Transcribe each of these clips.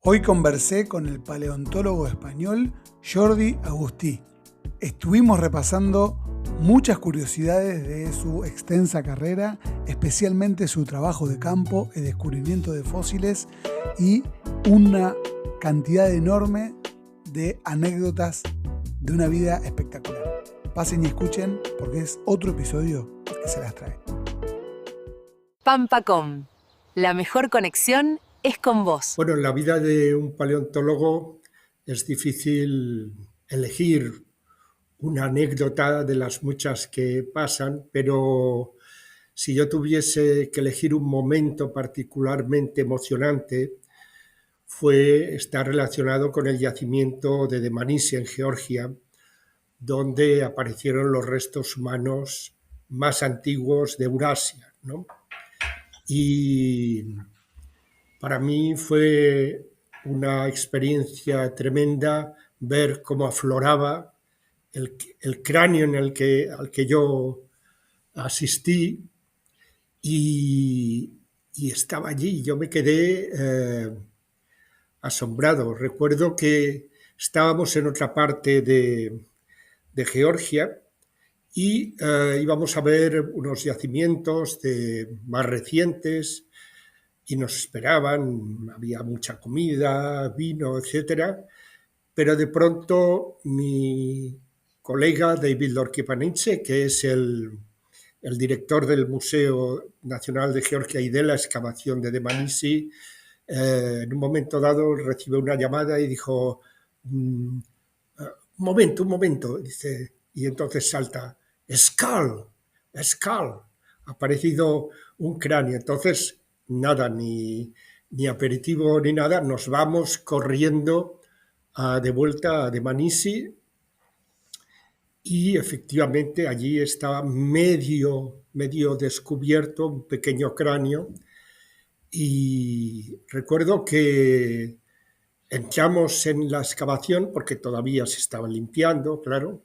Hoy conversé con el paleontólogo español Jordi Agustí. Estuvimos repasando muchas curiosidades de su extensa carrera, especialmente su trabajo de campo, el descubrimiento de fósiles y una cantidad enorme de anécdotas de una vida espectacular. Pasen y escuchen porque es otro episodio que se las trae. Pampacom, la mejor conexión es con vos. Bueno, en la vida de un paleontólogo es difícil elegir una anécdota de las muchas que pasan, pero si yo tuviese que elegir un momento particularmente emocionante, fue estar relacionado con el yacimiento de Dmanisi en Georgia, donde aparecieron los restos humanos más antiguos de Eurasia, ¿no? Y para mí fue una experiencia tremenda ver cómo afloraba el cráneo al que yo asistí y estaba allí. Yo me quedé asombrado. Recuerdo que estábamos en otra parte de Georgia y íbamos a ver unos yacimientos más recientes y nos esperaban, había mucha comida, vino, etcétera, pero de pronto mi colega David Lorquipanidze, que es el director del Museo Nacional de Georgia y de la excavación de Dmanisi, en un momento dado recibe una llamada y dijo, un momento, dice, y entonces salta, skull, ha aparecido un cráneo. Entonces, nada, ni aperitivo ni nada, nos vamos corriendo de vuelta a Dmanisi y efectivamente allí estaba medio descubierto un pequeño cráneo y recuerdo que entramos en la excavación porque todavía se estaba limpiando, claro,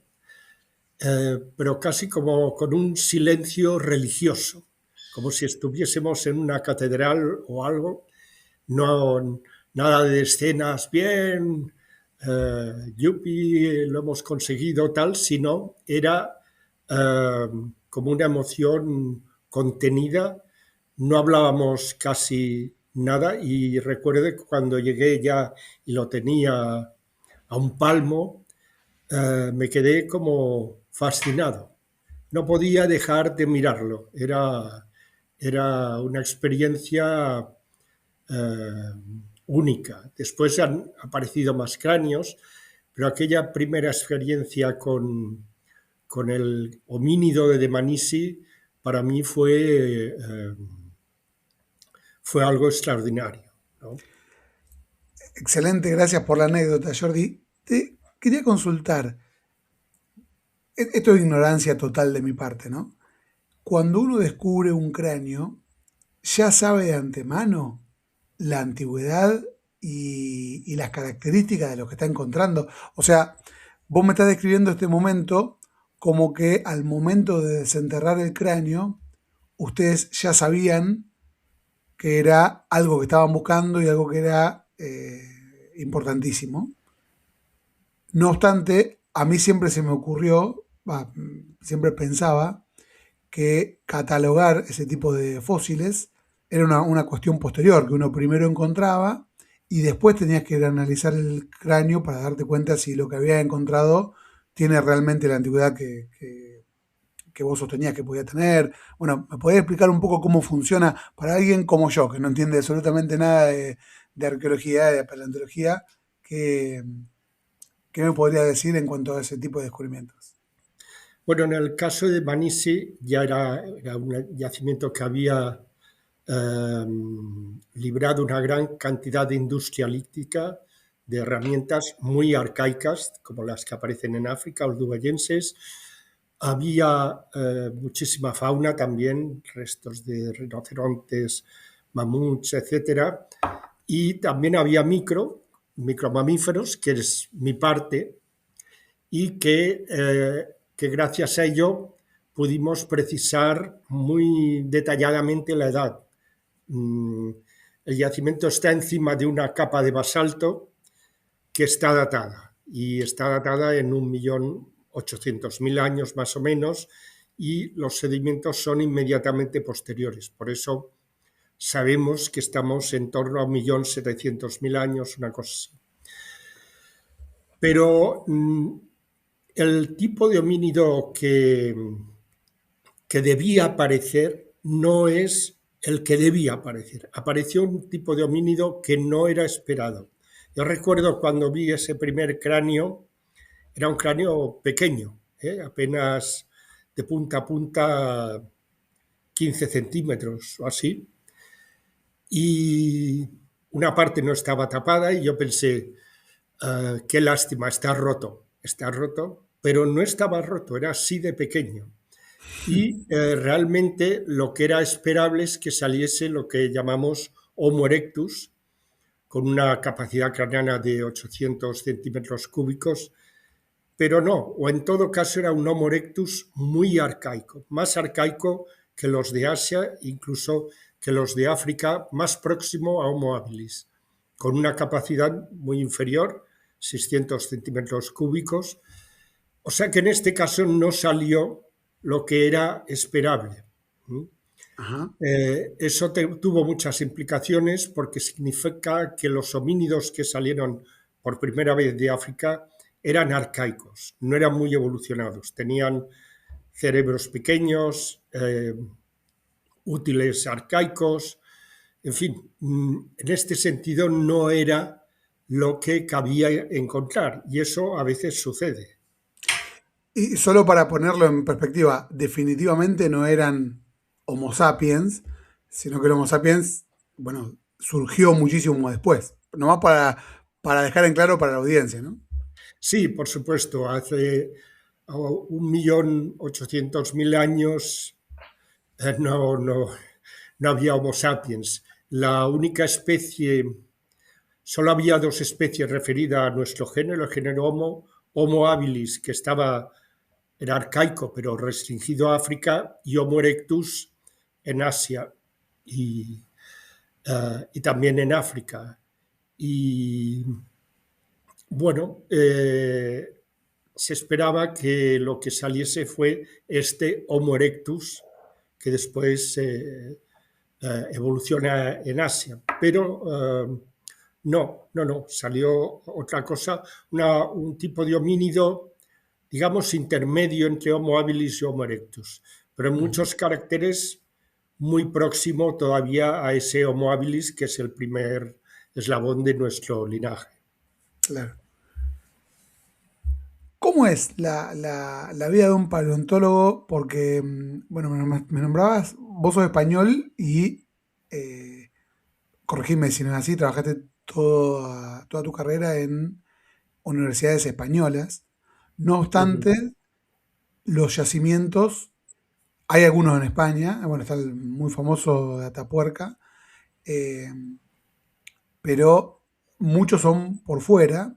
pero casi como con un silencio religioso, como si estuviésemos en una catedral o algo. No, nada de escenas bien, yupi, lo hemos conseguido, tal, sino era como una emoción contenida. No hablábamos casi nada y recuerdo que cuando llegué ya y lo tenía a un palmo, me quedé como fascinado. No podía dejar de mirarlo. Era una experiencia única. Después han aparecido más cráneos, pero aquella primera experiencia con el homínido de Dmanisi para mí fue algo extraordinario, ¿no? Excelente, gracias por la anécdota, Jordi. Te quería consultar, esto es ignorancia total de mi parte, ¿no? Cuando uno descubre un cráneo, ya sabe de antemano la antigüedad y las características de lo que está encontrando. O sea, vos me estás describiendo este momento como que al momento de desenterrar el cráneo, ustedes ya sabían que era algo que estaban buscando y algo que era importantísimo. No obstante, a mí siempre se me ocurrió, siempre pensaba que catalogar ese tipo de fósiles era una cuestión posterior, que uno primero encontraba y después tenías que analizar el cráneo para darte cuenta si lo que había encontrado tiene realmente la antigüedad que vos sostenías que podía tener. Bueno, ¿me podés explicar un poco cómo funciona para alguien como yo, que no entiende absolutamente nada de arqueología, de paleontología, qué me podría decir en cuanto a ese tipo de descubrimientos? Bueno, en el caso de Dmanisi ya era un yacimiento que había librado una gran cantidad de industria lítica, de herramientas muy arcaicas, como las que aparecen en África, oldubayenses. Había muchísima fauna también, restos de rinocerontes, mamuts, etcétera. Y también había micromamíferos, que es mi parte, y que gracias a ello pudimos precisar muy detalladamente la edad. El yacimiento está encima de una capa de basalto que está datada, y está datada en 1.800.000 años más o menos, y los sedimentos son inmediatamente posteriores. Por eso sabemos que estamos en torno a 1.700.000 años, una cosa así. Pero el tipo de homínido que debía aparecer no es el que debía aparecer. Apareció un tipo de homínido que no era esperado. Yo recuerdo cuando vi ese primer cráneo, era un cráneo pequeño, apenas de punta a punta 15 centímetros o así, y una parte no estaba tapada y yo pensé, qué lástima, está roto, pero no estaba roto, era así de pequeño. Y realmente lo que era esperable es que saliese lo que llamamos Homo erectus, con una capacidad craneana de 800 centímetros cúbicos, pero no, o en todo caso era un Homo erectus muy arcaico, más arcaico que los de Asia, incluso que los de África, más próximo a Homo habilis, con una capacidad muy inferior, 600 centímetros cúbicos. O sea que en este caso no salió lo que era esperable. Ajá. Eso tuvo muchas implicaciones porque significa que los homínidos que salieron por primera vez de África eran arcaicos, no eran muy evolucionados, tenían cerebros pequeños, útiles arcaicos, en fin, en este sentido no era lo que cabía encontrar, y eso a veces sucede. Y solo para ponerlo en perspectiva, definitivamente no eran Homo sapiens, sino que el Homo sapiens, bueno, surgió muchísimo después. Nomás para dejar en claro para la audiencia, ¿no? Sí, por supuesto, hace 1.800.000 años no había Homo sapiens. La única especie, solo había dos especies referidas a nuestro género, el género Homo habilis, que era arcaico, pero restringido a África, y Homo erectus en Asia y también en África. Y bueno, se esperaba que lo que saliese fue este Homo erectus, que después evoluciona en Asia. Pero no, salió otra cosa, un tipo de homínido, digamos, intermedio entre Homo habilis y Homo erectus, pero en Ujú. muchos caracteres muy próximo todavía a ese Homo habilis, que es el primer eslabón de nuestro linaje. Claro. ¿Cómo es la vida de un paleontólogo? Porque, bueno, me nombrabas, vos sos español y, eh, corregime si no es así, trabajaste toda tu carrera en universidades españolas. No Ujú. obstante, los yacimientos, hay algunos en España, bueno, está el muy famoso de Atapuerca, eh, pero muchos son por fuera.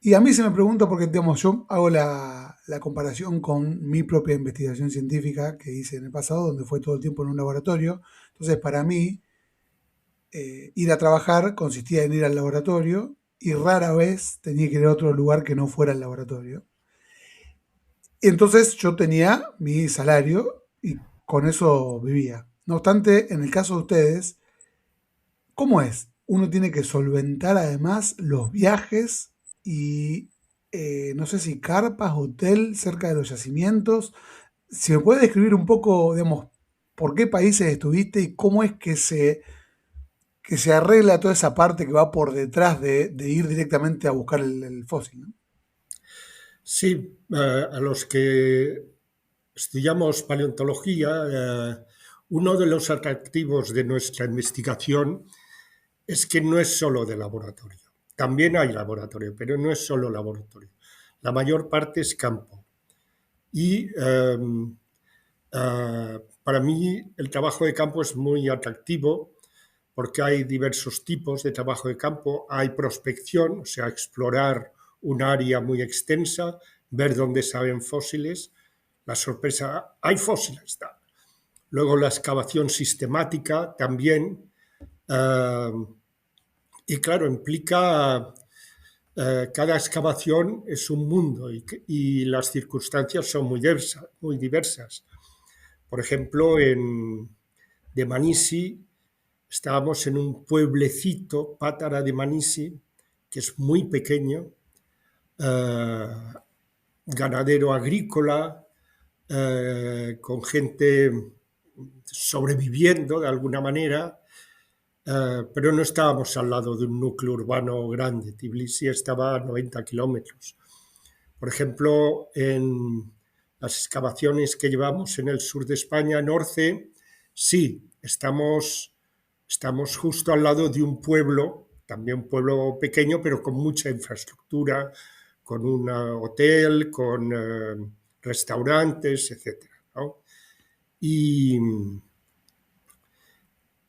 Y a mí se me pregunta porque, digamos, yo hago la comparación con mi propia investigación científica que hice en el pasado, donde fue todo el tiempo en un laboratorio. Entonces, para mí, ir a trabajar consistía en ir al laboratorio y rara vez tenía que ir a otro lugar que no fuera el laboratorio. Y entonces yo tenía mi salario y con eso vivía. No obstante, en el caso de ustedes, ¿cómo es? Uno tiene que solventar además los viajes y no sé si carpas, hotel cerca de los yacimientos. Si me puede describir un poco, digamos, por qué países estuviste y cómo es que se arregla toda esa parte que va por detrás de ir directamente a buscar el fósil, ¿no? Sí, a los que estudiamos paleontología, uno de los atractivos de nuestra investigación es que no es solo de laboratorio. También hay laboratorio, pero no es solo laboratorio. La mayor parte es campo. Y para mí el trabajo de campo es muy atractivo porque hay diversos tipos de trabajo de campo. Hay prospección, o sea, explorar un área muy extensa, ver dónde salen fósiles. La sorpresa, hay fósiles. Luego la excavación sistemática también, Ah, y claro, implica, cada excavación es un mundo y las circunstancias son muy diversas, muy diversas. Por ejemplo, en de Manisi estábamos en un pueblecito, Pátara de Manisi, que es muy pequeño, eh, ganadero agrícola, con gente sobreviviendo de alguna manera, pero no estábamos al lado de un núcleo urbano grande. Tbilisi estaba a 90 kilómetros. Por ejemplo, en las excavaciones que llevamos en el sur de España, Norce, sí, estamos justo al lado de un pueblo, también un pueblo pequeño, pero con mucha infraestructura, con un hotel, con restaurantes, etcétera, ¿no? Y,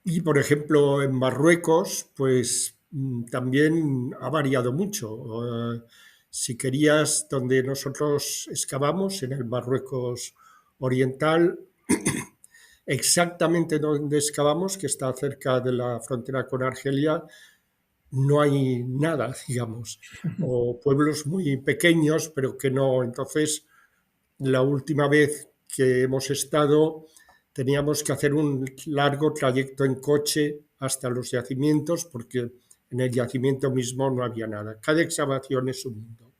y, por ejemplo, en Marruecos, pues también ha variado mucho. Si querías, donde nosotros excavamos, en el Marruecos Oriental, exactamente donde excavamos, que está cerca de la frontera con Argelia, no hay nada, digamos, o pueblos muy pequeños, pero que no. Entonces, la última vez que hemos estado, teníamos que hacer un largo trayecto en coche hasta los yacimientos, porque en el yacimiento mismo no había nada. Cada excavación es un mundo.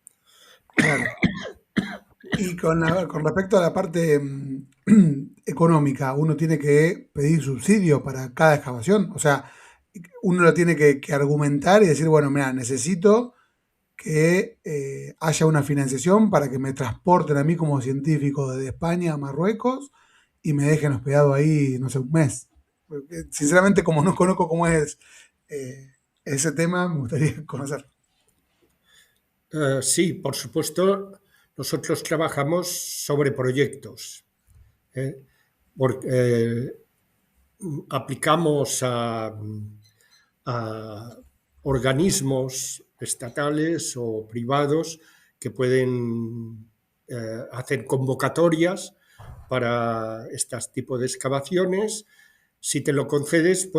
Claro. Y con respecto a la parte económica, uno tiene que pedir subsidio para cada excavación. O sea, uno lo tiene que argumentar y decir, bueno, mira, necesito que haya una financiación para que me transporten a mí como científico desde España a Marruecos y me dejen hospedado ahí, no sé, un mes. Porque, sinceramente, como no conozco cómo es ese tema, me gustaría conocer. Sí, por supuesto, nosotros trabajamos sobre proyectos. ¿Eh? Porque, aplicamos a organismos estatales o privados que pueden hacer convocatorias para este tipo de excavaciones. Si te lo concedes,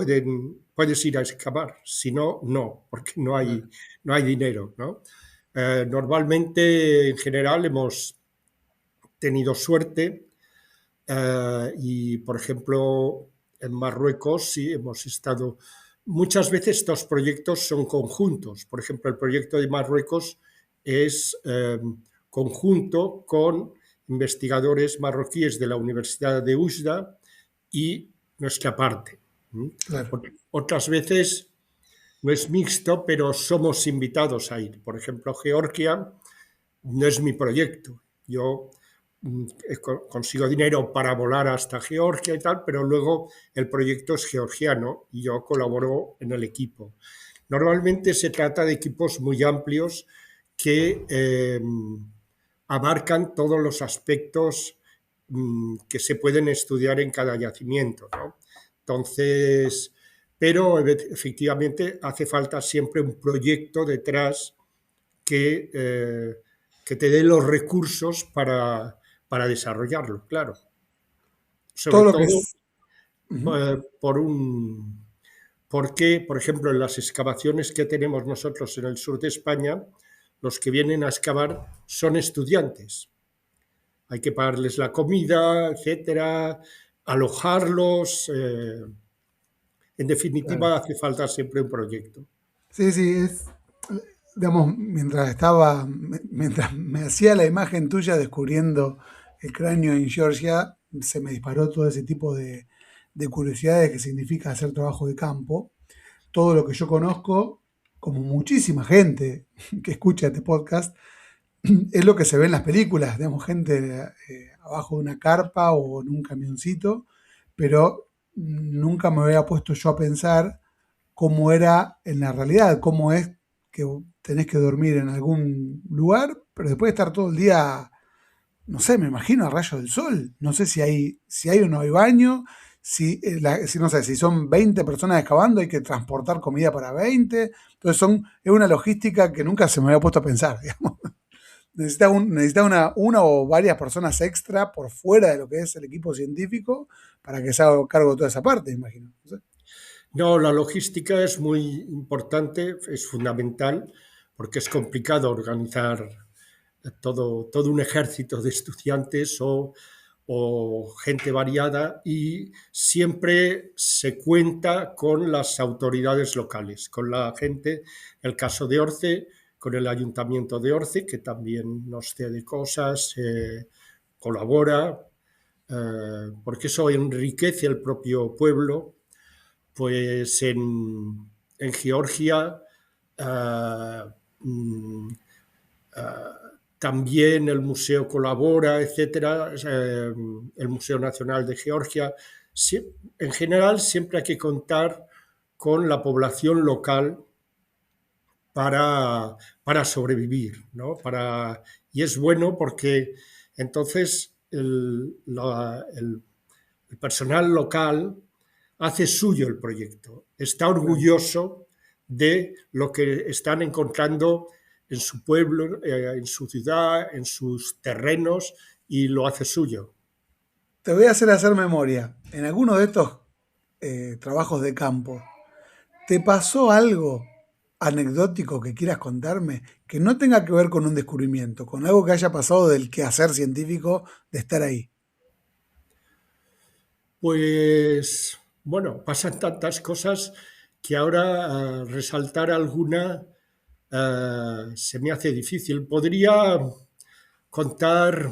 puedes ir a excavar. Si no, no, porque no hay dinero, ¿no? Normalmente, en general, hemos tenido suerte y, por ejemplo, en Marruecos sí hemos estado. Muchas veces estos proyectos son conjuntos. Por ejemplo, el proyecto de Marruecos es conjunto con investigadores marroquíes de la Universidad de Oujda y nuestra parte. Claro. Otras veces no es mixto, pero somos invitados a ir. Por ejemplo, Georgia no es mi proyecto. Yo consigo dinero para volar hasta Georgia y tal, pero luego el proyecto es georgiano y yo colaboro en el equipo. Normalmente se trata de equipos muy amplios que abarcan todos los aspectos que se pueden estudiar en cada yacimiento, ¿no? Entonces, pero efectivamente hace falta siempre un proyecto detrás que te dé los recursos para desarrollarlo, claro. Todo Sobre lo que todo es... Ujú. porque, por ejemplo, en las excavaciones que tenemos nosotros en el sur de España, los que vienen a excavar son estudiantes. Hay que pagarles la comida, etcétera, alojarlos. En Claro. definitiva, hace falta siempre un proyecto. Sí, sí, es, digamos, mientras me hacía la imagen tuya descubriendo el cráneo en Georgia, se me disparó todo ese tipo de curiosidades que significa hacer trabajo de campo. Todo lo que yo conozco, como muchísima gente que escucha este podcast, es lo que se ve en las películas, digamos, gente abajo de una carpa o en un camioncito, pero nunca me había puesto yo a pensar cómo era en la realidad, cómo es que tenés que dormir en algún lugar, pero después de estar todo el día, no sé, me imagino a rayos del sol. No sé si hay o no hay baño, si no sé, si son 20 personas excavando, hay que transportar comida para 20. Entonces es una logística que nunca se me había puesto a pensar, digamos. Necesita una o varias personas extra por fuera de lo que es el equipo científico para que se haga cargo de toda esa parte, imagino. No sé. No, la logística es muy importante, es fundamental, porque es complicado organizar todo un ejército de estudiantes o gente variada, y siempre se cuenta con las autoridades locales, con la gente, en el caso de Orce, con el ayuntamiento de Orce, que también nos cede cosas, colabora, porque eso enriquece el propio pueblo. Pues en Georgia eh, mm, también el museo colabora, etcétera, el Museo Nacional de Georgia. En general, siempre hay que contar con la población local para sobrevivir, ¿no? Y es bueno porque entonces el personal local hace suyo el proyecto, está Claro. orgulloso de lo que están encontrando en su pueblo, en su ciudad, en sus terrenos, y lo hace suyo. Te voy a hacer memoria. En alguno de estos trabajos de campo, ¿te pasó algo anecdótico que quieras contarme que no tenga que ver con un descubrimiento, con algo que haya pasado del quehacer científico de estar ahí? Pues bueno, pasan tantas cosas que ahora resaltar alguna se me hace difícil. Podría contar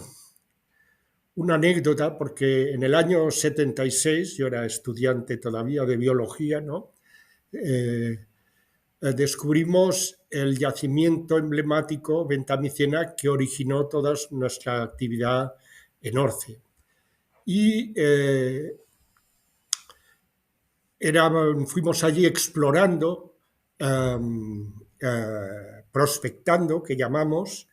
una anécdota, porque en el año 76, yo era estudiante todavía de biología, ¿no? Eh, Descubrimos el yacimiento emblemático Ventamicena que originó toda nuestra actividad en Orce. Y fuimos allí explorando, prospectando, que llamamos,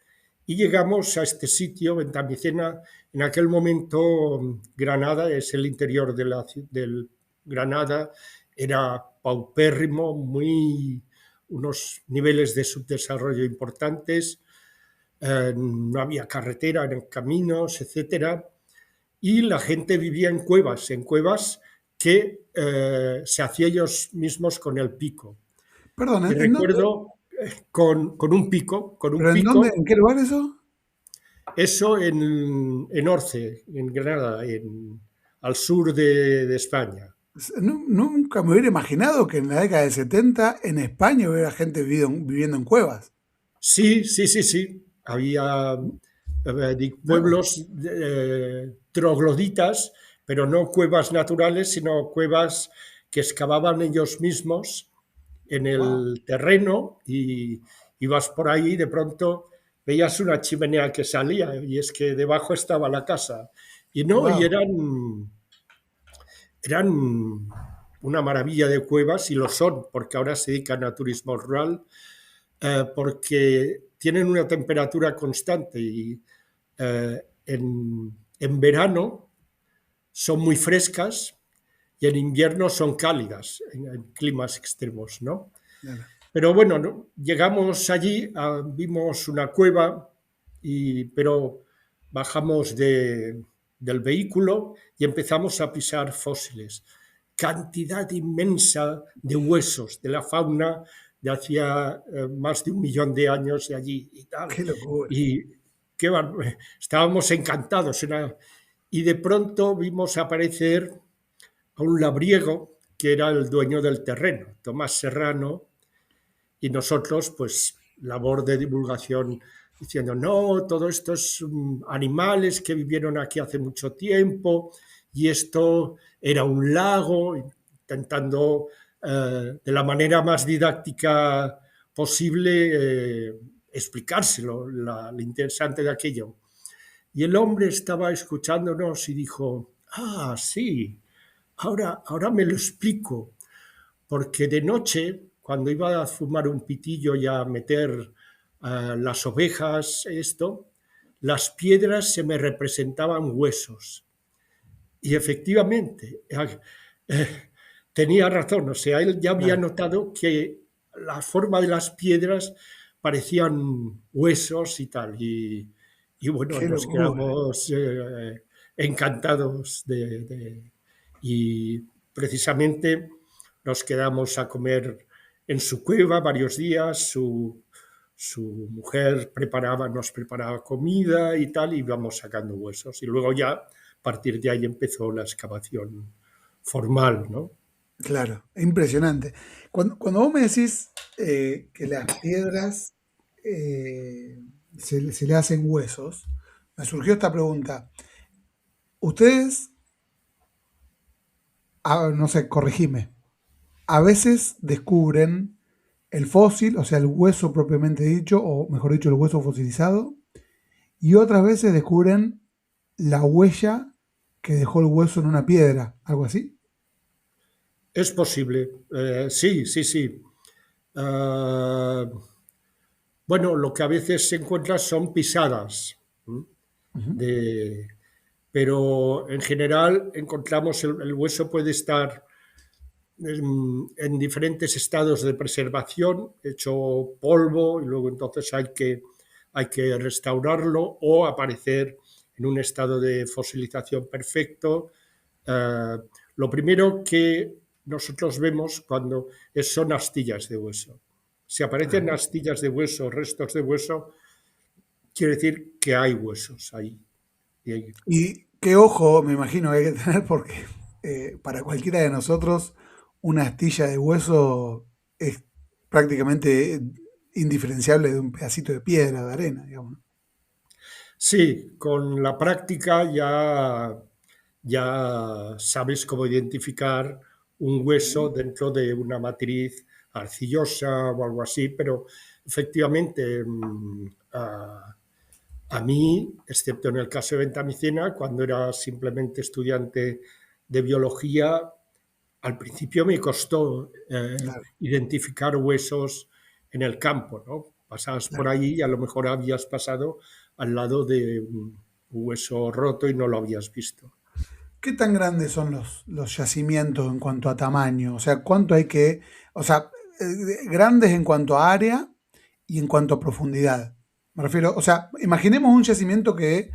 y llegamos a este sitio, Ventamicena. En aquel momento Granada, es el interior del Granada, era paupérrimo, unos niveles de subdesarrollo importantes, no había carretera, eran caminos, etcétera, y la gente vivía en cuevas que se hacía ellos mismos con el pico. Perdón, Y ¿en dónde? recuerdo con un ¿Pero en dónde? pico, ¿En qué lugar eso? eso en Orce, en Granada, al sur de España. Nunca me hubiera imaginado que en la década del 70 en España hubiera gente viviendo en cuevas. Sí, sí, sí, sí. Había Mirá vos. pueblos trogloditas, pero no cuevas naturales, sino cuevas que excavaban ellos mismos en Wow. el terreno, y ibas por ahí y de pronto veías una chimenea que salía, y es que debajo estaba la casa. Y no, y Wow. eran una maravilla de cuevas, y lo son, porque ahora se dedican a turismo rural, porque tienen una temperatura constante, y en verano son muy frescas y en invierno son cálidas, en climas extremos, ¿no? Pero bueno, ¿no? Llegamos allí, vimos una cueva, pero bajamos del vehículo y empezamos a pisar fósiles. Cantidad inmensa de huesos de la fauna de hacía más de 1 millón de años de allí y tal. Qué locura. Y estábamos encantados. Y de pronto vimos aparecer a un labriego que era el dueño del terreno, Tomás Serrano, y nosotros, pues, labor de divulgación diciendo, no, todo esto es animales que vivieron aquí hace mucho tiempo, y esto era un lago, intentando de la manera más didáctica posible explicárselo, lo interesante de aquello. Y el hombre estaba escuchándonos y dijo, ah, sí, ahora me lo explico, porque de noche, cuando iba a fumar un pitillo y a meter las ovejas, las piedras se me representaban huesos. Y efectivamente, tenía razón, o sea, él ya había Claro. notado que la forma de las piedras parecían huesos y tal. Y bueno, Qué nos locura. quedamos encantados y precisamente nos quedamos a comer en su cueva varios días, su mujer nos preparaba comida y tal, y íbamos sacando huesos. Y luego ya, a partir de ahí empezó la excavación formal, ¿no? Claro, impresionante. Cuando vos me decís que las piedras se le hacen huesos, me surgió esta pregunta. Ustedes, no sé, corregime, a veces descubren el fósil, o sea, el hueso propiamente dicho, o mejor dicho, el hueso fosilizado, y otras veces descubren la huella que dejó el hueso en una piedra, algo así. Es posible, sí, sí, sí. Ah, bueno, lo que a veces se encuentra son pisadas, ¿m? Ujú. de, pero en general encontramos el hueso puede estar en diferentes estados de preservación, hecho polvo, y luego entonces hay que restaurarlo o aparecer en un estado de fosilización perfecto. Eh, lo primero que nosotros vemos son astillas de hueso. Si aparecen Ajá. astillas de hueso, restos de hueso, quiere decir que hay huesos ahí. Y Y qué ojo, me imagino que hay que tener porque para cualquiera de nosotros una astilla de hueso es prácticamente indiferenciable de un pedacito de piedra, de arena, digamos, ¿no? sí, con la práctica ya sabes cómo identificar un hueso dentro de una matriz arcillosa o algo así, pero efectivamente a mí, excepto en el caso de Ventamicena, cuando era simplemente estudiante de biología, al principio me costó Claro, identificar huesos en el campo, ¿no? Pasabas por claro. ahí y a lo mejor habías pasado al lado de un hueso roto y no lo habías visto. ¿Qué tan grandes son los yacimientos en cuanto a tamaño? O sea, ¿cuánto hay que, o sea, grandes en cuanto a área y en cuanto a profundidad? Me refiero, o sea, imaginemos un yacimiento que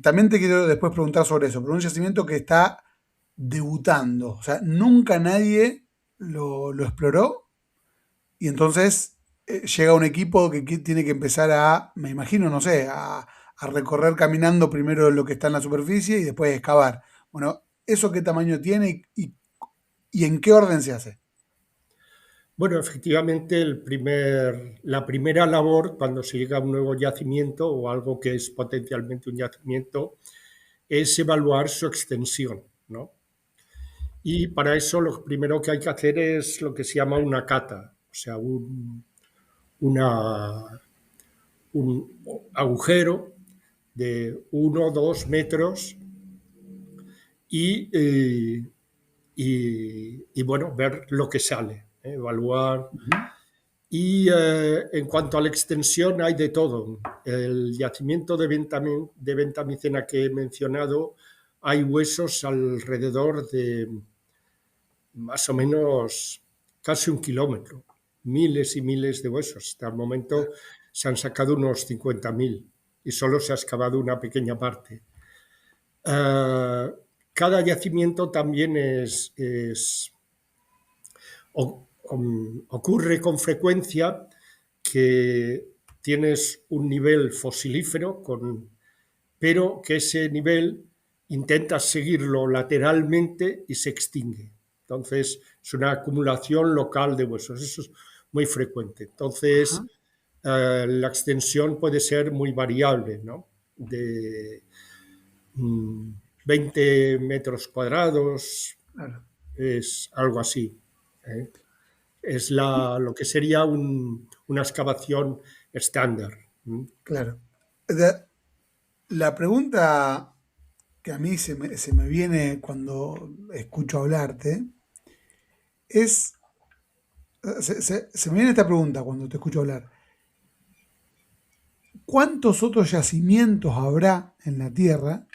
también te quiero después preguntar sobre eso, pero un yacimiento que está debutando, o sea, nunca nadie lo exploró y entonces llega un equipo que tiene que empezar a, me imagino, no sé, a recorrer caminando primero lo que está en la superficie y después excavar. Bueno, ¿eso qué tamaño tiene y en qué orden se hace? Bueno, efectivamente, la primera labor cuando se llega a un nuevo yacimiento o algo que es potencialmente un yacimiento es evaluar su extensión, ¿no? Y para eso lo primero que hay que hacer es lo que se llama una cata, o sea, una, un agujero de 1 o 2 metros y, bueno, ver lo que sale, evaluar. Ujú. Y en cuanto a la extensión hay de todo. El yacimiento de Ventamicena que he mencionado, hay huesos alrededor de más o menos casi 1 kilómetro, miles y miles de huesos. Hasta el momento se han sacado unos 50.000 y solo se ha excavado una pequeña parte. Uh, cada yacimiento también ocurre con frecuencia que tienes un nivel fosilífero, pero que ese nivel intentas seguirlo lateralmente y se extingue. Entonces, es una acumulación local de huesos. Eso es muy frecuente. Entonces, Ajá, la extensión puede ser muy variable, ¿no? De 20 metros cuadrados, claro, es algo así. ¿Eh? Es lo que sería una excavación estándar. claro. La pregunta que a mí se me viene cuando escucho hablarte es, se me viene esta pregunta cuando te escucho hablar. ¿Cuántos otros yacimientos habrá en la Tierra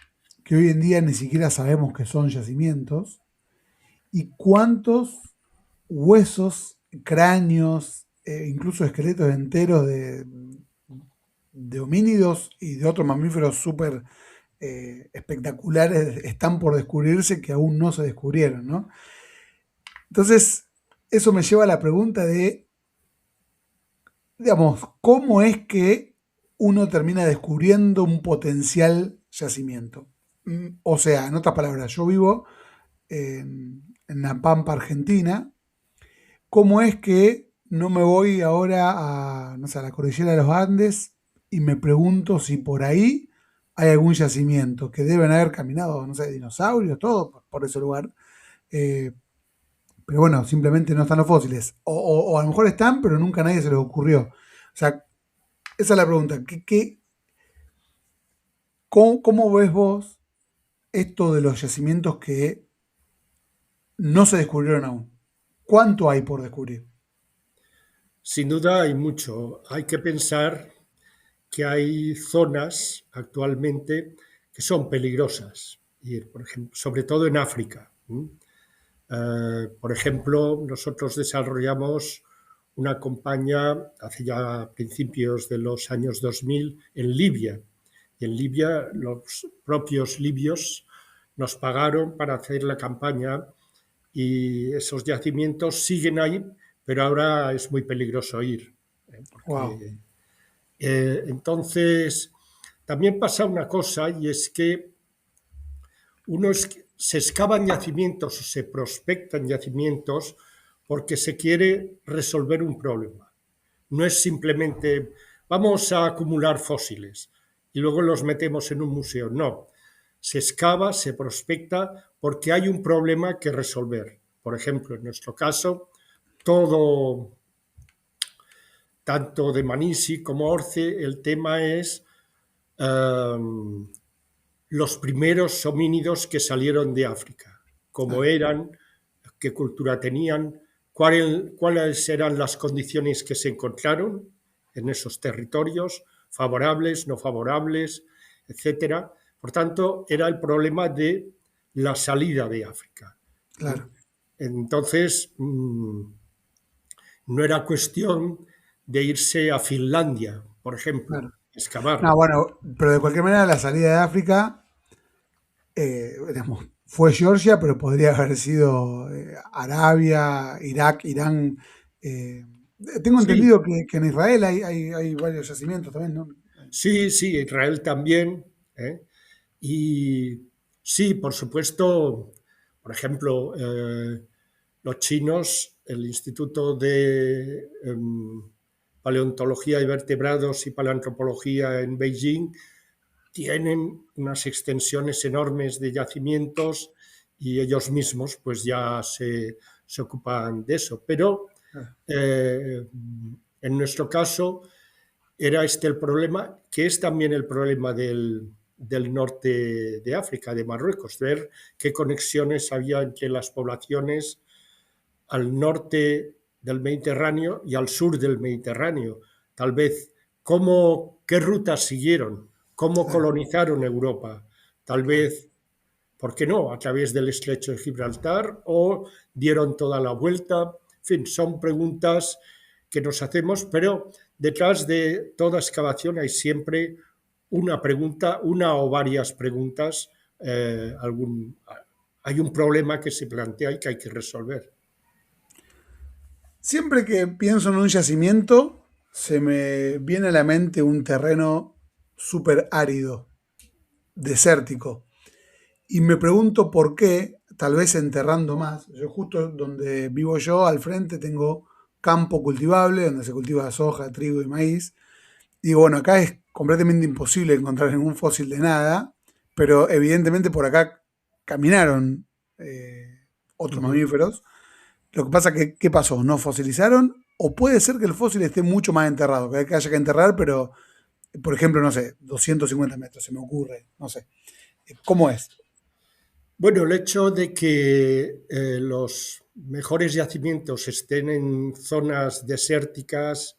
que hoy en día ni siquiera sabemos que son yacimientos? ¿Y cuántos huesos, cráneos, incluso esqueletos enteros de homínidos y de otros mamíferos súper espectaculares están por descubrirse que aún no se descubrieron, ¿no? Entonces, eso me lleva a la pregunta de, digamos, ¿cómo es que uno termina descubriendo un potencial yacimiento? O sea, en otras palabras, yo vivo en La Pampa, Argentina. ¿Cómo es que no me voy ahora a, no sé, a la cordillera de los Andes y me pregunto si por ahí hay algún yacimiento que deben haber caminado, no sé, dinosaurios, todo por ese lugar? Eh, pero bueno, simplemente no están los fósiles. O a lo mejor están, pero nunca a nadie se les ocurrió. O sea, esa es la pregunta. ¿Cómo ves vos esto de los yacimientos que no se descubrieron aún? ¿Cuánto hay por descubrir? Sin duda hay mucho. Hay que pensar que hay zonas actualmente que son peligrosas, y, por ejemplo, sobre todo en África. Por ejemplo, nosotros desarrollamos una campaña hace ya principios de los años 2000 en Libia. Y en Libia los propios libios nos pagaron para hacer la campaña y esos yacimientos siguen ahí, pero ahora es muy peligroso ir, Wow, porque entonces también pasa una cosa y es que se excavan yacimientos o se prospectan yacimientos porque se quiere resolver un problema. No es simplemente vamos a acumular fósiles y luego los metemos en un museo. No, se excava, se prospecta porque hay un problema que resolver. Por ejemplo, en nuestro caso, todo, tanto de Manisi como Orce, el tema es um, los primeros homínidos que salieron de África, cómo claro, eran, qué cultura tenían, cuáles eran las condiciones que se encontraron en esos territorios, favorables, no favorables, etcétera. Por tanto, era el problema de la salida de África. claro, Entonces, no era cuestión de irse a Finlandia, por ejemplo, claro. No, excavar. bueno, pero de cualquier manera la salida de África, digamos, fue Georgia, pero podría haber sido Arabia, Irak, Irán. eh, Tengo Sí, entendido que en Israel hay varios yacimientos también, ¿no? sí, sí, Israel también. ¿eh? Y sí, por supuesto, por ejemplo, los chinos, el Instituto de Paleontología y Vertebrados y Paleantropología en Beijing, tienen unas extensiones enormes de yacimientos y ellos mismos pues ya se ocupan de eso. Pero Claro, eh, en nuestro caso era este el problema, que es también el problema del norte de África, de Marruecos, ver qué conexiones había entre las poblaciones al norte del Mediterráneo y al sur del Mediterráneo. Tal vez qué rutas siguieron, cómo claro, colonizaron Europa. Tal claro. vez, ¿por qué no? A través del estrecho de Gibraltar o dieron toda la vuelta. En fin, son preguntas que nos hacemos, pero detrás de toda excavación hay siempre una pregunta, una o varias preguntas, hay un problema que se plantea y que hay que resolver. Siempre que pienso en un yacimiento, se me viene a la mente un terreno súper árido, desértico. Y me pregunto por qué, tal vez enterrando más. Yo justo donde vivo yo, al frente, tengo campo cultivable, donde se cultiva soja, trigo y maíz. Y digo, bueno, acá es completamente imposible encontrar ningún fósil de nada, pero evidentemente por acá caminaron Uh otros -huh. mamíferos. Lo que pasa que, ¿qué pasó? ¿No fosilizaron? O puede ser que el fósil esté mucho más enterrado, que haya que enterrar, pero, por ejemplo, no sé, 250 metros, se me ocurre, no sé. ¿Cómo es? Bueno, el hecho de que los mejores yacimientos estén en zonas desérticas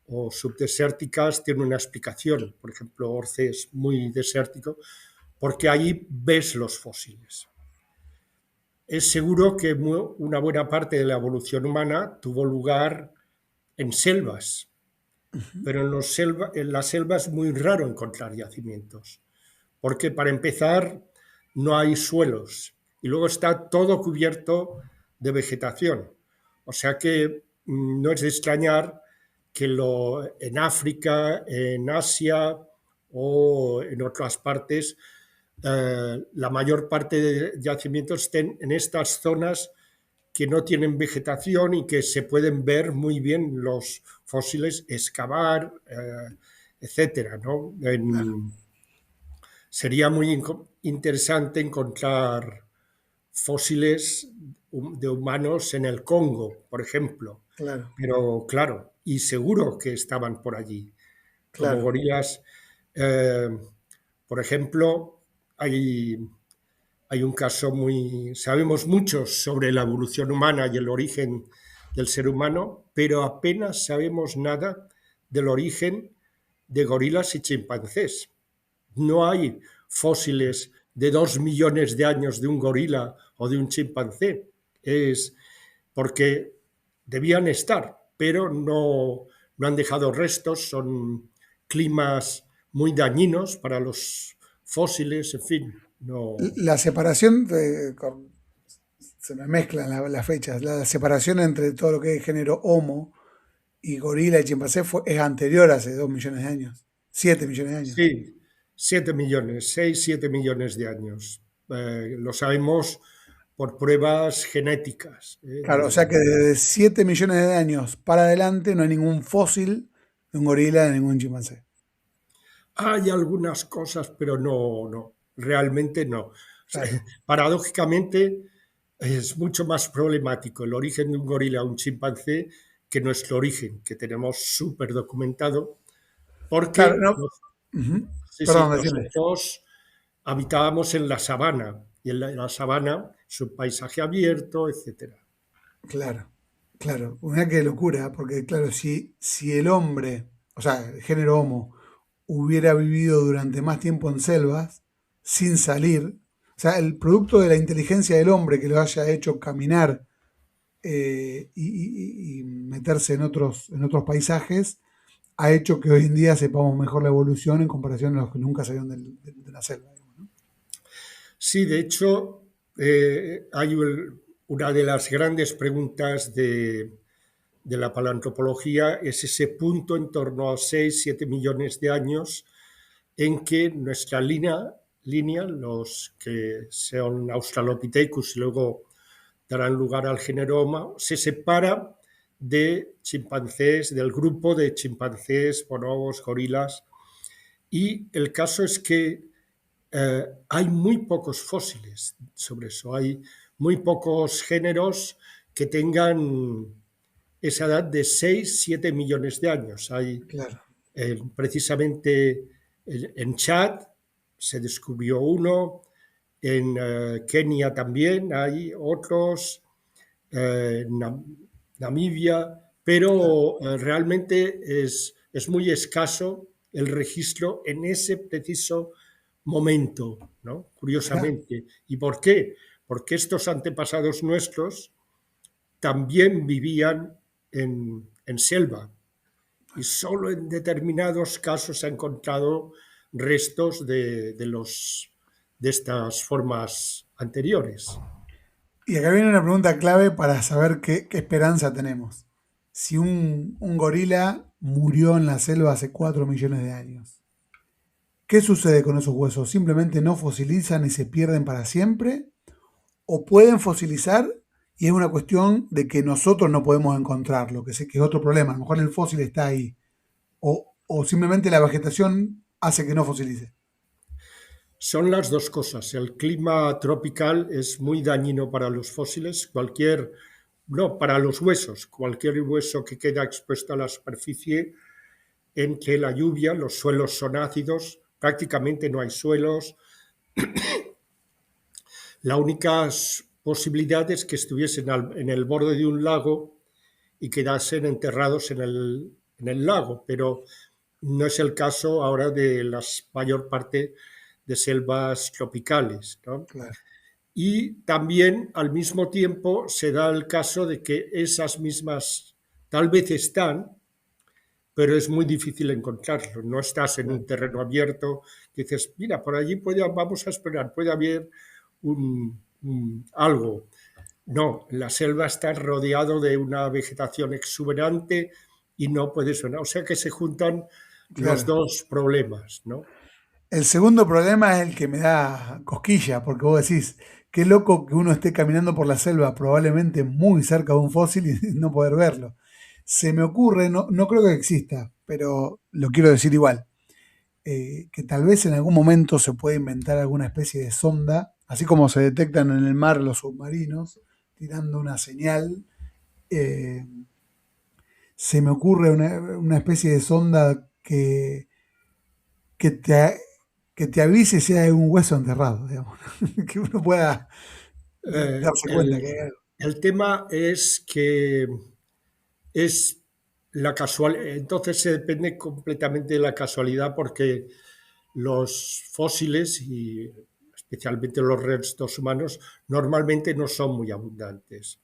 o subdesérticas tiene una explicación. Por ejemplo, Orce es muy desértico porque ahí ves los fósiles. Es seguro que una buena parte de la evolución humana tuvo lugar en selvas, pero en la selva es muy raro encontrar yacimientos, porque para empezar no hay suelos y luego está todo cubierto de vegetación. O sea que no es de extrañar que en África, en Asia o en otras partes, la mayor parte de yacimientos estén en estas zonas que no tienen vegetación y que se pueden ver muy bien los fósiles, excavar, etcétera, ¿no? Claro, Sería muy interesante encontrar fósiles de humanos en el Congo, por ejemplo. claro, Pero claro, y seguro que estaban por allí, como claro. gorilas. eh, por ejemplo, hay un caso muy... Sabemos mucho sobre la evolución humana y el origen del ser humano, pero apenas sabemos nada del origen de gorilas y chimpancés. No hay fósiles de 2 millones de años de un gorila o de un chimpancé. Es porque debían estar, pero no han dejado restos, son climas muy dañinos para los fósiles, en fin, no. La separación, se me mezclan las fechas, la separación entre todo lo que es género Homo y gorila y chimpancé es anterior a hace 2 millones de años, 7 millones de años. Sí, 7 millones, 6, 7 millones de años. Lo sabemos por pruebas genéticas. Claro, o sea que desde 7 millones de años para adelante no hay ningún fósil de un gorila de ningún chimpancé. Hay algunas cosas, pero no, realmente no. Claro, Paradójicamente, es mucho más problemático el origen de un gorila o un chimpancé que nuestro origen, que tenemos súper documentado, claro, porque no. Ujú. sí, sí, Perdón, decime. nosotros habitábamos en la sabana, y en la sabana es un paisaje abierto, etcétera. Claro, claro. Una que locura, porque claro, si el hombre, o sea, el género Homo, hubiera vivido durante más tiempo en selvas, sin salir, o sea, el producto de la inteligencia del hombre que lo haya hecho caminar y meterse en otros paisajes, ha hecho que hoy en día sepamos mejor la evolución en comparación a los que nunca salieron de la selva. Digamos, ¿no? Sí, de hecho, hay una de las grandes preguntas de la paleoantropología es ese punto en torno a 6, 7 millones de años en que nuestra línea, los que son Australopithecus y luego darán lugar al género Homo, se separa de chimpancés, del grupo de chimpancés, bonobos, gorilas. Y el caso es que hay muy pocos fósiles sobre eso, hay muy pocos géneros que tengan esa edad de 6 7 millones de años. Hay Claro, precisamente en Chad se descubrió uno, en Kenia también hay otros, Namibia, claro. pero realmente es muy escaso el registro en ese preciso momento, ¿no? Mirá, Curiosamente. ¿Y por qué? Porque estos antepasados nuestros también vivían en selva y solo en determinados casos se han encontrado restos de estas formas anteriores. y acá viene una pregunta clave para saber qué esperanza tenemos. Si un gorila murió en la selva hace 4 millones de años, ¿qué sucede con esos huesos? ¿Simplemente no fosilizan y se pierden para siempre? ¿O pueden fosilizar y es una cuestión de que nosotros no podemos encontrarlo, que sé que es otro problema? A lo mejor el fósil está ahí. O simplemente la vegetación hace que no fosilice. Son las dos cosas. El clima tropical es muy dañino para los fósiles. No, para los huesos. Cualquier hueso que queda expuesto a la superficie entre la lluvia, los suelos son ácidos, prácticamente no hay suelos. La única posibilidad es que estuviesen en el borde de un lago y quedasen enterrados en el lago, pero no es el caso ahora de la mayor parte de selvas tropicales, ¿no? Claro, Y también al mismo tiempo se da el caso de que esas mismas tal vez están, pero es muy difícil encontrarlo. No estás en claro. un terreno abierto que dices, mira, por allí vamos a esperar, puede haber algo. No, la selva está rodeado de una vegetación exuberante y no puede sonar. O sea que se juntan los Claro. dos problemas, ¿no? El segundo problema es el que me da cosquilla, porque vos decís, qué loco que uno esté caminando por la selva, probablemente muy cerca de un fósil y no poder verlo. Se me ocurre, no creo que exista, pero lo quiero decir igual, que tal vez en algún momento se puede inventar alguna especie de sonda, así como se detectan en el mar los submarinos, tirando una señal. eh, Se me ocurre una especie de sonda que te, que te avise si hay un hueso enterrado, digamos, que uno pueda Eh, darse cuenta que el, hay algo. el tema es que es la casualidad, entonces se depende completamente de la casualidad porque los fósiles y especialmente los restos humanos normalmente no son muy abundantes.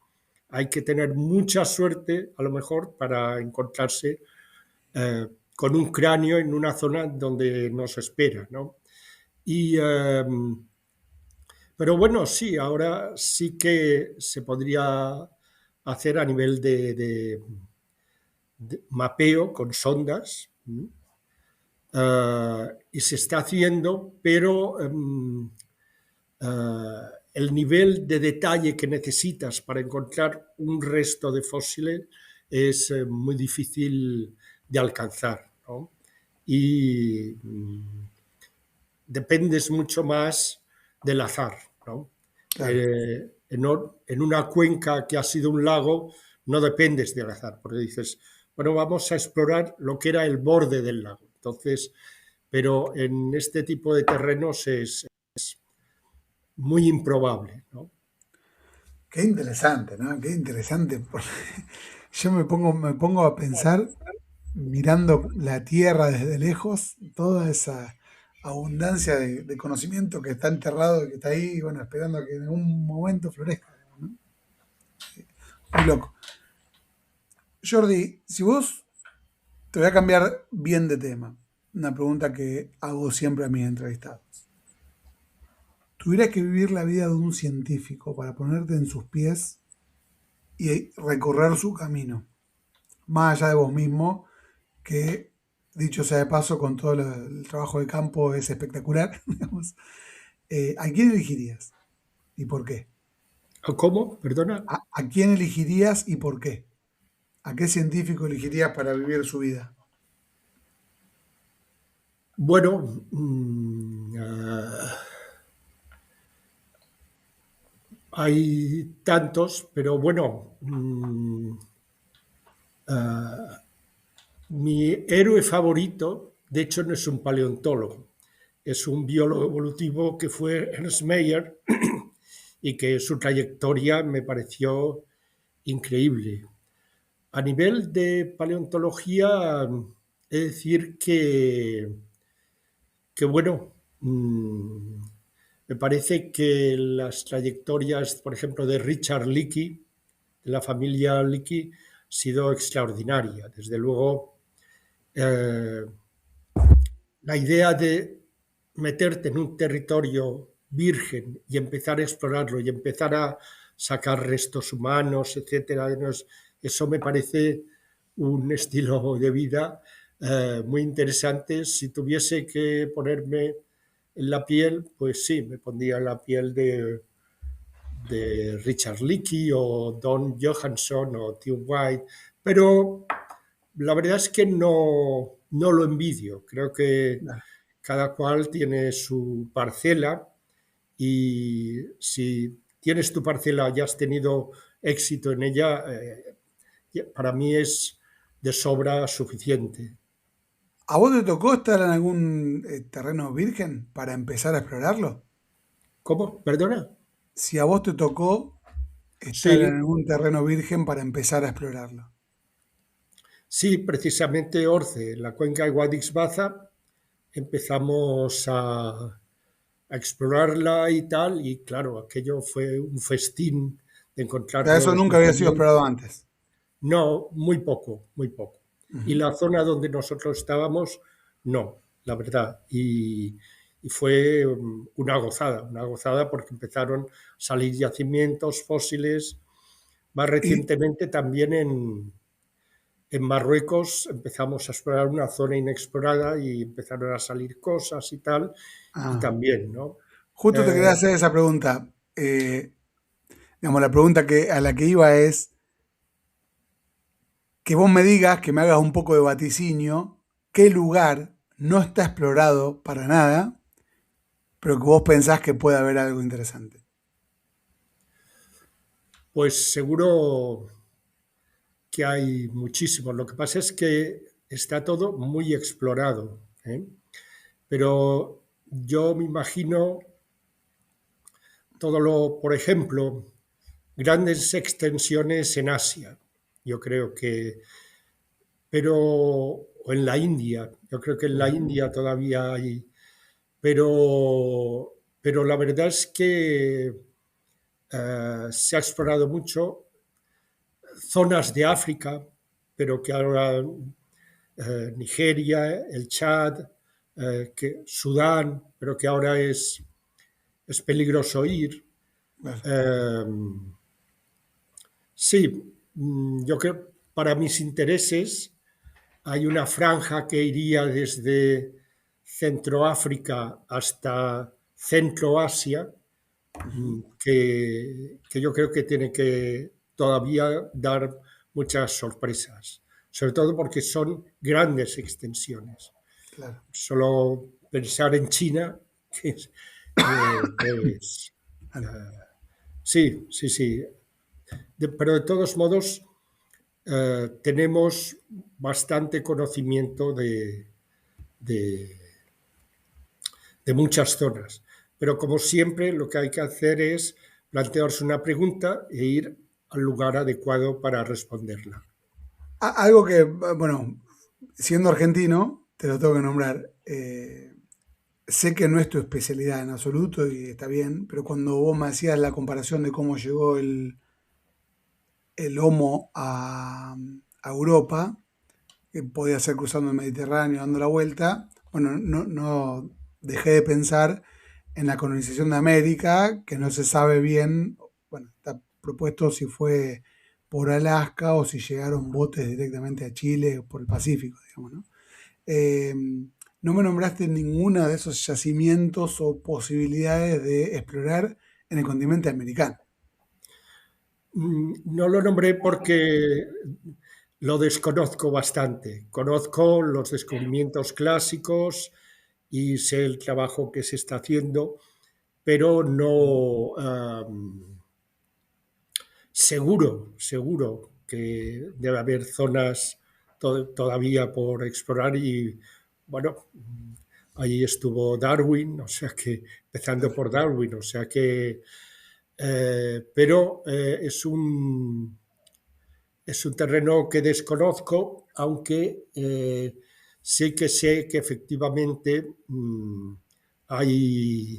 Hay que tener mucha suerte, a lo mejor, para encontrarse con un cráneo en una zona donde no se espera, ¿no? Y, pero bueno, sí, ahora sí que se podría hacer a nivel de mapeo con sondas, y se está haciendo, pero el nivel de detalle que necesitas para encontrar un resto de fósiles es muy difícil de alcanzar, ¿no? Y dependes mucho más del azar, ¿no? Claro. En una cuenca que ha sido un lago no dependes del azar, porque dices, bueno, vamos a explorar lo que era el borde del lago. Entonces, pero en este tipo de terrenos es muy improbable, ¿no? Qué interesante, ¿no? Qué interesante. Yo me pongo a pensar, mirando la Tierra desde lejos, toda esa abundancia de conocimiento que está enterrado, que está ahí, bueno, esperando a que en algún momento florezca, digamos, ¿no? Muy loco. Jordi, si vos te voy a cambiar bien de tema. Una pregunta que hago siempre a mis entrevistados. Tuvieras que vivir la vida de un científico para ponerte en sus pies y recorrer su camino, más allá de vos mismo, que dicho sea de paso, con todo el trabajo de campo es espectacular, digamos. ¿A quién elegirías y por qué? ¿Cómo? Perdona. ¿A quién elegirías y por qué? ¿A qué científico elegirías para vivir su vida? Bueno, hay tantos, pero bueno, mi héroe favorito, de hecho, no es un paleontólogo, es un biólogo evolutivo que fue Ernst Mayr y que su trayectoria me pareció increíble. A nivel de paleontología, es decir que bueno, me parece que las trayectorias, por ejemplo, de Richard Leakey, de la familia Leakey, ha sido extraordinaria. Desde luego, eh, la idea de meterte en un territorio virgen y empezar a explorarlo y empezar a sacar restos humanos, etcétera, eso me parece un estilo de vida muy interesante. Si tuviese que ponerme en la piel, pues sí, me pondría en la piel de Richard Leakey o Don Johansson o Tim White, pero la verdad es que no lo envidio. Creo que Claro. cada cual tiene su parcela y si tienes tu parcela y has tenido éxito en ella, para mí es de sobra suficiente. ¿A vos te tocó estar en algún terreno virgen para empezar a explorarlo? ¿Cómo? ¿Perdona? Si a vos te tocó estar en Sí, algún terreno virgen para empezar a explorarlo. sí, precisamente Orce, la cuenca de Guadix-Baza, empezamos a explorarla y tal, y claro, aquello fue un festín de O encontrar sea, eso nuevos nunca había sido explorado yacimientos. antes. No, muy poco, muy poco. Y Ujú. la zona donde nosotros estábamos, no, la verdad. y fue una gozada porque empezaron a salir yacimientos fósiles. Más Y, recientemente también en Marruecos empezamos a explorar una zona inexplorada y empezaron a salir cosas y tal, y ah, también, ¿no? justo te Eh, quería hacer esa pregunta. Digamos, la pregunta a la que iba es que vos me digas, que me hagas un poco de vaticinio, qué lugar no está explorado para nada, pero que vos pensás que puede haber algo interesante. pues seguro que hay muchísimos. Lo que pasa es que está todo muy explorado, ¿eh? Pero yo me imagino todo lo, por ejemplo, grandes extensiones en Asia. Yo creo que, pero, o en la India, yo creo que en la Ujú. India todavía hay, pero la verdad es que se ha explorado mucho zonas de África, pero que ahora Nigeria, el Chad, Sudán, pero que ahora es peligroso ir. Claro. Eh, sí, yo creo para mis intereses hay una franja que iría desde Centroáfrica hasta Centroasia, Ujú. que yo creo que tiene que todavía dar muchas sorpresas, sobre todo porque son grandes extensiones. Claro. Solo pensar en China, que es, Claro. sí, sí, sí. Pero de todos modos, tenemos bastante conocimiento de, de muchas zonas. Pero como siempre, lo que hay que hacer es plantearse una pregunta e ir al lugar adecuado para responderla. Algo que, bueno, siendo argentino, te lo tengo que nombrar. Sé que no es tu especialidad en absoluto y está bien, pero cuando vos me hacías la comparación de cómo llegó el Homo a Europa, que podía ser cruzando el Mediterráneo, dando la vuelta, bueno, no dejé de pensar en la colonización de América, que no se sabe bien, bueno, está propuesto si fue por Alaska o si llegaron botes directamente a Chile o por el Pacífico, digamos, ¿no? Eh, no me nombraste ninguna de esos yacimientos o posibilidades de explorar en el continente americano. No lo nombré porque lo desconozco bastante. Conozco los descubrimientos clásicos y sé el trabajo que se está haciendo, pero no seguro que debe haber zonas todavía por explorar y bueno, allí estuvo Darwin, o sea que empezando Claro. por Darwin, o sea que pero es un terreno que desconozco, aunque sí que sé que efectivamente hay,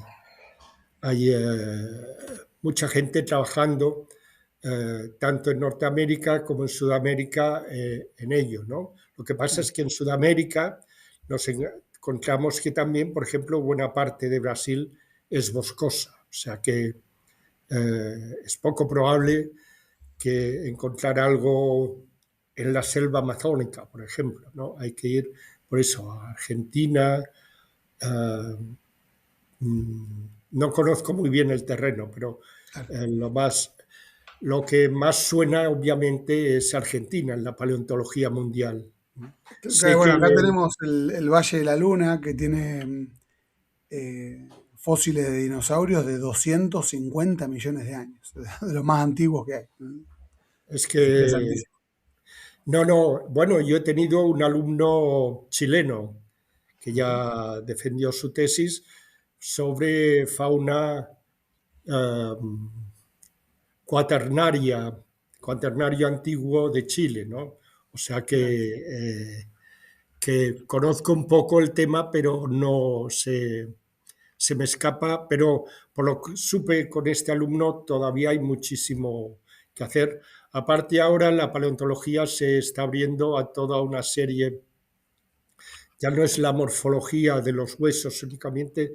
hay mucha gente trabajando tanto en Norteamérica como en Sudamérica en ello, ¿no? Lo que pasa Claro. es que en Sudamérica nos encontramos que también, por ejemplo, buena parte de Brasil es boscosa, o sea que es poco probable que encontrar algo en la selva amazónica, por ejemplo, ¿no? Hay que ir por eso a Argentina. eh, no conozco muy bien el terreno, pero Claro. eh, lo más, lo que más suena obviamente es Argentina en la paleontología mundial. Sé Bueno, que acá tenemos el Valle de la Luna, que tiene fósiles de dinosaurios de 250 millones de años, de los más antiguos que hay. es Es que interesantísimo. no, bueno, yo he tenido un alumno chileno que Ujú. ya defendió su tesis sobre fauna eh, cuaternaria, cuaternario antiguo de Chile, ¿no? O sea Claro. que conozco un poco el tema, pero no se me escapa, pero por lo que supe con este alumno todavía hay muchísimo que hacer. Aparte ahora la paleontología se está abriendo a toda una serie ya no es la morfología de los huesos únicamente,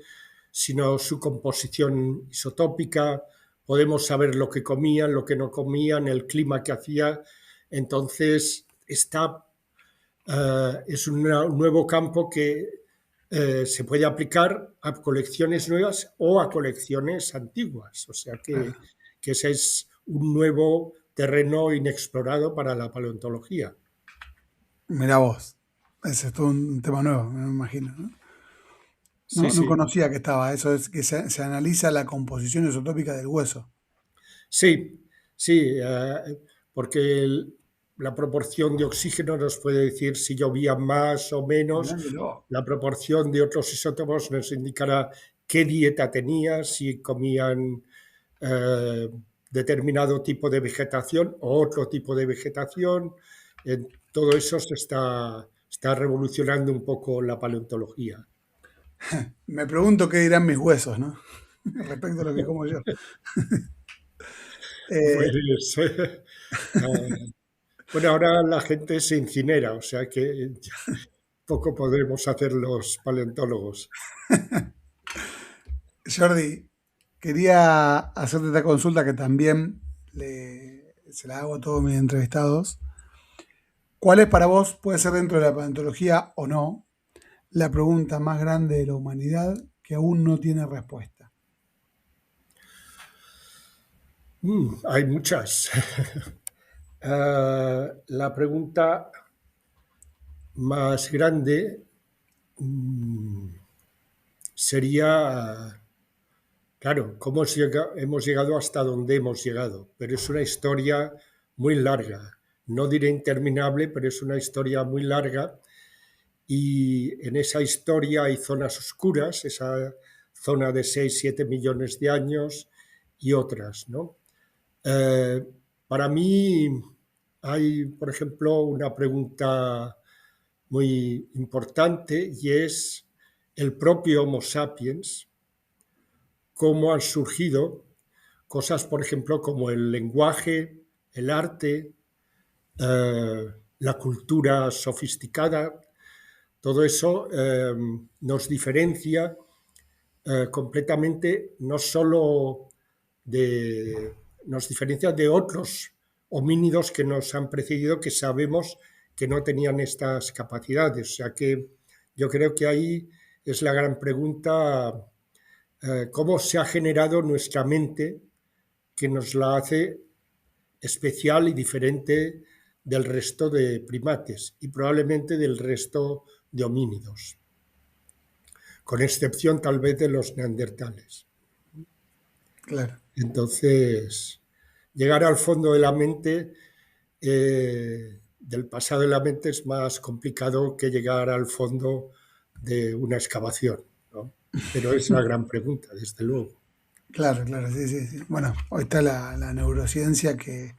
sino su composición isotópica. Podemos saber lo que comían, lo que no comían, el clima que hacía. Entonces, es un nuevo campo que se puede aplicar a colecciones nuevas o a colecciones antiguas. O sea Claro. que ese es un nuevo terreno inexplorado para la paleontología. Mirá vos. Ese es todo un tema nuevo, me imagino, ¿no? Sí, No sí. conocía que estaba. Eso es que se analiza la composición isotópica del hueso. Sí, sí, porque la proporción de oxígeno nos puede decir si llovía más o menos, Mirá que loco. la proporción de otros isótopos nos indicará qué dieta tenía, si comían eh, determinado tipo de vegetación o otro tipo de vegetación. Todo eso está revolucionando un poco la paleontología. Me pregunto qué dirán mis huesos, ¿no? Respecto a lo que como yo. Eh, Pues, bueno, ahora la gente se incinera, o sea que poco podremos hacer los paleontólogos. Jordi, quería hacerte esta consulta que también se la hago a todos mis entrevistados. ¿Cuál es para vos, puede ser dentro de la paleontología o no, la pregunta más grande de la humanidad que aún no tiene respuesta? Hay muchas. La pregunta más grande sería, claro, ¿cómo hemos llegado hasta donde hemos llegado? Pero es una historia muy larga. No diré interminable, pero es una historia muy larga y en esa historia hay zonas oscuras, esa zona de 6 7 millones de años y otras, ¿no? Eh, para mí hay, por ejemplo, una pregunta muy importante y es el propio Homo sapiens, cómo han surgido cosas, por ejemplo, como el lenguaje, el arte, la cultura sofisticada. Todo eso nos diferencia completamente, no solo nos diferencia de otros homínidos que nos han precedido, que sabemos que no tenían estas capacidades. O sea que yo creo que ahí es la gran pregunta, cómo se ha generado nuestra mente, que nos la hace especial y diferente del resto de primates y probablemente del resto de homínidos, con excepción tal vez de los neandertales. Claro. Entonces, llegar al fondo de la mente, del pasado de la mente, es más complicado que llegar al fondo de una excavación, ¿no? Pero es la gran pregunta, desde luego. Claro, claro, sí, sí, sí. Bueno, hoy está la neurociencia que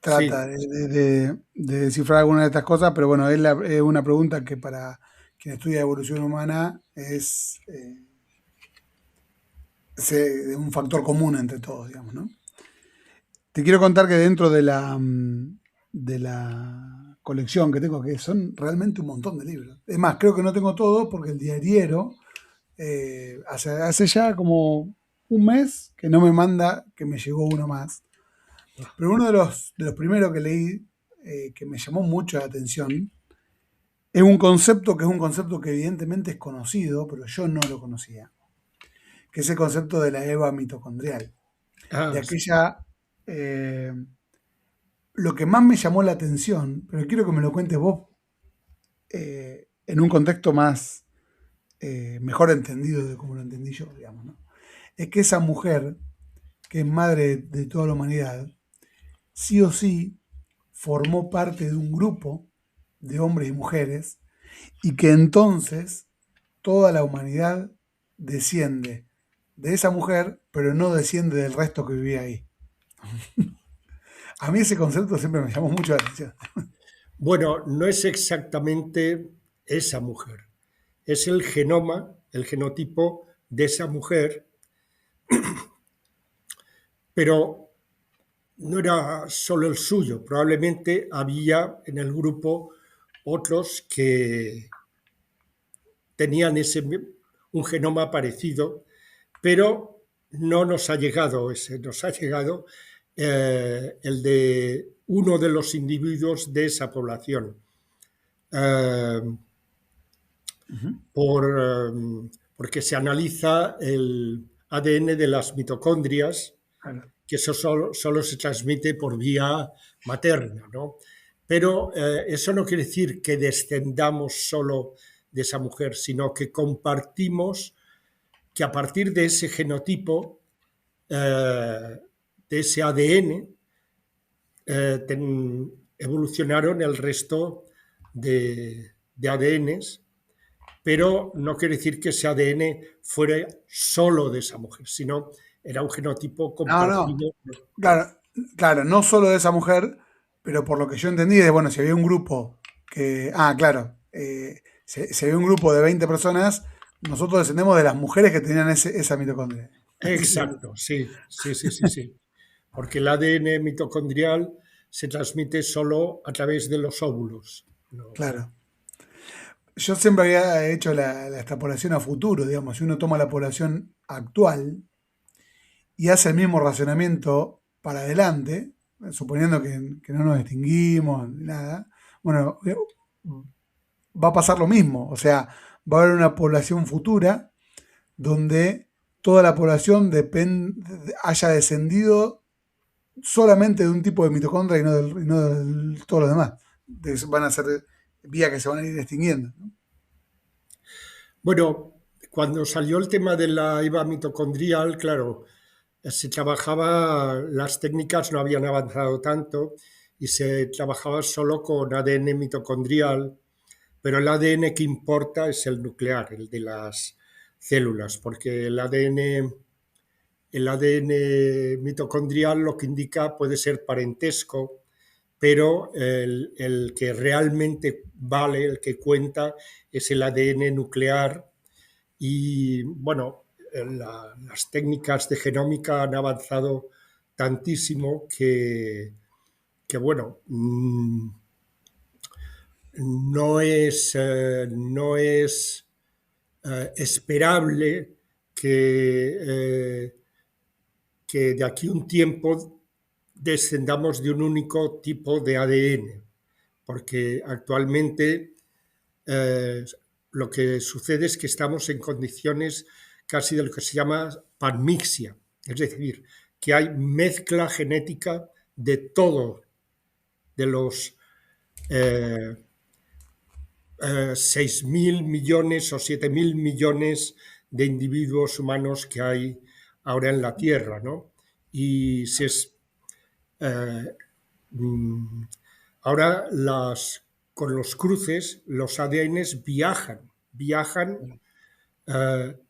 trata Sí, de descifrar algunas de estas cosas, pero bueno, es una pregunta que para quien estudia evolución humana es un factor común entre todos, digamos, ¿no? Te quiero contar que dentro de la colección que tengo, que son realmente un montón de libros. Es más, creo que no tengo todo porque el diariero hace ya como un mes que no me manda, que me llegó uno más. Pero uno de los primeros que leí, que me llamó mucho la atención, es un concepto que evidentemente es conocido, pero yo no lo conocía, que es el concepto de la EVA mitocondrial. De sí. aquella, eh, lo que más me llamó la atención, pero quiero que me lo cuentes vos en un contexto más mejor entendido de como lo entendí yo, digamos, ¿no? Es que esa mujer, que es madre de toda la humanidad, sí o sí formó parte de un grupo de hombres y mujeres y que entonces toda la humanidad desciende de esa mujer, pero no desciende del resto que vivía ahí. A mí ese concepto siempre me llamó mucho la atención. Bueno, no es exactamente esa mujer, es el genoma, el genotipo de esa mujer, pero no era solo el suyo, probablemente había en el grupo otros tenían un genoma parecido, pero no nos ha llegado ese, nos ha llegado el de uno de los individuos de esa población. Eh, Ujú. Porque se analiza el ADN de las mitocondrias, Claro. que eso solo se transmite por vía materna, ¿no? Pero eso no quiere decir que descendamos solo de esa mujer, sino que compartimos que a partir de ese genotipo, de ese ADN, evolucionaron el resto de ADNs, pero no quiere decir que ese ADN fuera solo de esa mujer, sino era un genotipo No, no. compartido. Claro, claro, no solo de esa mujer, pero por lo que yo entendí es, bueno, si había un grupo que, claro, si había un grupo de 20 personas, nosotros descendemos de las mujeres que tenían esa mitocondria. Exacto, sí, sí, sí, sí, sí. Porque el ADN mitocondrial se transmite solo a través de los óvulos. No. Claro. Yo siempre había hecho la extrapolación a futuro, digamos, si uno toma la población actual y hace el mismo razonamiento para adelante, suponiendo que no nos extinguimos, ni nada, bueno, va a pasar lo mismo. O sea, va a haber una población futura donde toda la población haya descendido solamente de un tipo de mitocondria y no de todos los demás. Van a ser vías que se van a ir extinguiendo, ¿no? Bueno, cuando salió el tema de la IVA mitocondrial, claro, se trabajaba, las técnicas no habían avanzado tanto y se trabajaba solo con ADN mitocondrial, pero el ADN que importa es el nuclear, el de las células, porque el ADN mitocondrial lo que indica puede ser parentesco, pero el que realmente vale, el que cuenta, es el ADN nuclear. Y bueno, las técnicas de genómica han avanzado tantísimo que bueno, no es esperable que de aquí a un tiempo descendamos de un único tipo de ADN, porque actualmente eh, lo que sucede es que estamos en condiciones casi de lo que se llama panmixia, es decir, que hay mezcla genética de todo, de los eh, 6.000 millones o 7.000 millones de individuos humanos que hay ahora en la Tierra, ¿no? Y si es, eh, mm, ahora con los cruces los ADNs viajan,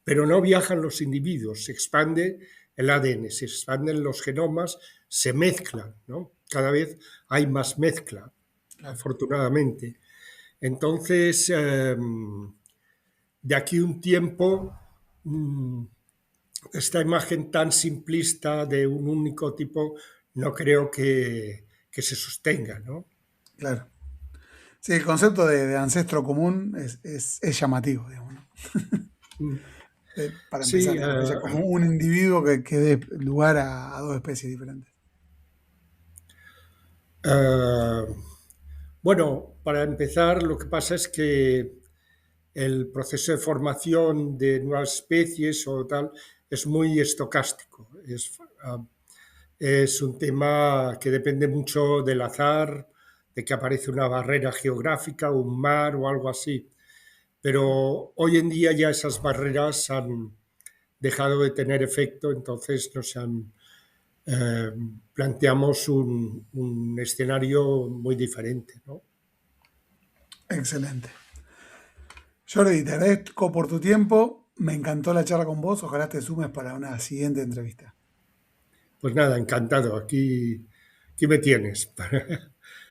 pero no viajan los individuos, se expande el ADN, se expanden los genomas, se mezclan, ¿no? Cada vez hay más mezcla, Claro. afortunadamente. Entonces, de aquí un tiempo, mm, esta imagen tan simplista de un único tipo no creo que se sostenga, ¿no? Claro. Sí, el concepto de ancestro común es llamativo, digamos, ¿no? Mm. Para empezar, Sí, digamos, que haya como un individuo que dé lugar a dos especies diferentes. eh, bueno, para empezar, lo que pasa es que el proceso de formación de nuevas especies o tal es muy estocástico. Es un tema que depende mucho del azar, de que aparece una barrera geográfica, un mar o algo así. Pero hoy en día ya esas barreras han dejado de tener efecto, entonces eh, planteamos un escenario muy diferente, ¿no? Excelente. Jordi, te agradezco por tu tiempo. Me encantó la charla con vos. Ojalá te sumes para una siguiente entrevista. Pues nada, encantado. Aquí me tienes.